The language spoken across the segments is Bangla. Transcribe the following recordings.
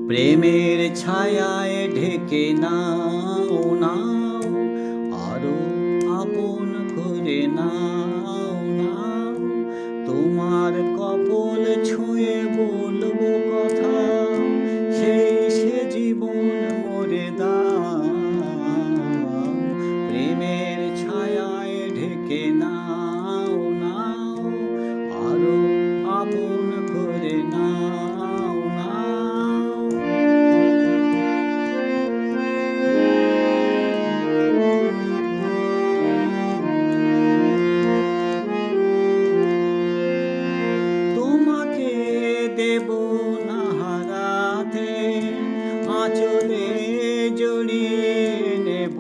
প্রেমের ছায়ায় ঢেকে নাও নাও, আরো আপন করে নাও নাও। তোমার কপল ছুঁয়ে বলবো কথা, সেই সে জীবন মোরে দাও। প্রেমের ছায়ায় ঢেকে নাও নাও, আরো আপন করে নাও নাও। তোমাকে দেব না হারাতে, আঁচলে জড়িয়ে নেব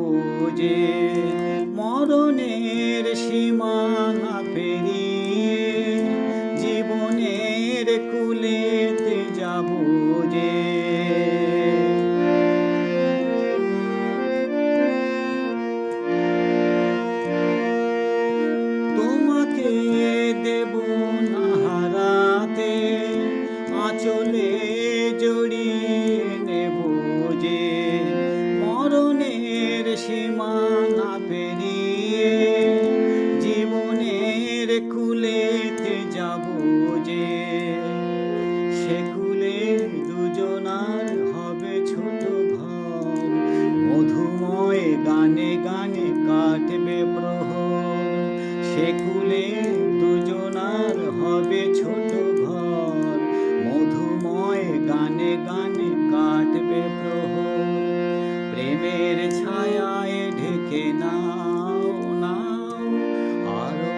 যে। মরণের সীমানা পেরিয়ে জীবনের কুলেতে যাব যে। তোমাকে দেব না হারাতে, আঁচলে জড়িয়ে নেব যে। মরণের সীমানা পেরিয়ে জীবনের কুলেতে যাব যে। সে কুলে দুজনার হবে ছোট ঘর, মধুময় গানে গানে কাটবে প্রহর। সে কুলে দুজনার হবে ছোট ঘর, মধুময় গানে গানে কাটবে প্রহর। প্রেমের ছায়ায় ঢেকে নাও নাও, আরো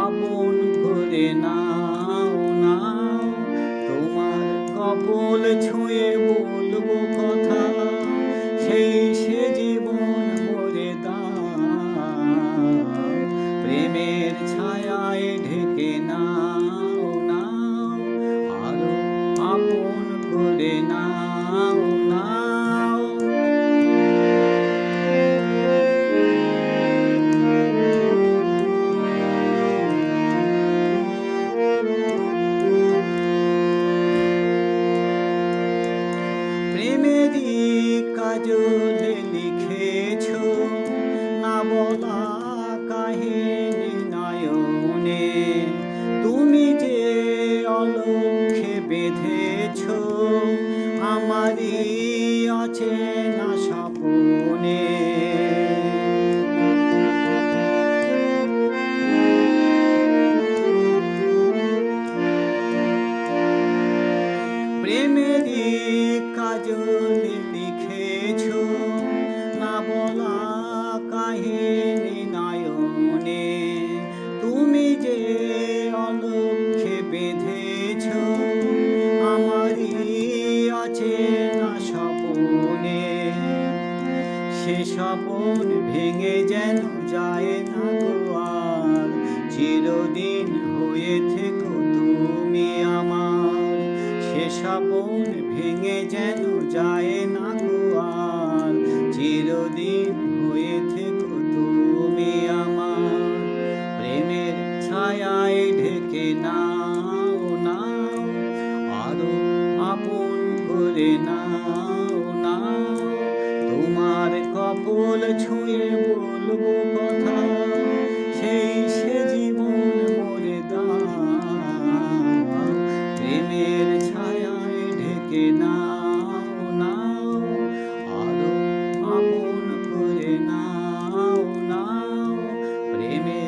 আপন করে নাও নাও। তোমার কপল ছুঁয়ে বলবো কথা, সেই সে জীবন মোরে দাও। প্রেমের ছায়ায় ঢেকে নাও নাও, আরো আপন করে নাও নাও। প্রেমেরই কাজলে লিখেছো না বলা কাহিনী নয়নে। তুমি যে অলক্ষ্যে বেঁধেছো আমারই অচেনা স্বপ্নে। প্রেমেরই কাজলে লিখেছো না বলা কাহিনী নয়নে। তুমি যে অলক্ষ্যে বেঁধেছো আমারই অচেনা স্বপ্নে। সে স্বপ্ন ভেঙে যেন যায় না গো আর, চিরদিন হয়ে থেকো তুমি আমার। সে স্বপ্ন ভেঙে যেন যায় না গো আর, চিরদিন হয়ে থেকো তুমি আমার। প্রেমের ছায়ায় ঢেকে নাও নাও, আরো আপন করে নাও নাও। তোমার কপল ছুঁয়ে বলবো কথা, সেই সে জীবন মোরে দাও। প্রেমের ছায়ায় ঢেকে নাও নাও, আরো আপন করে নাও নাও। প্রেমের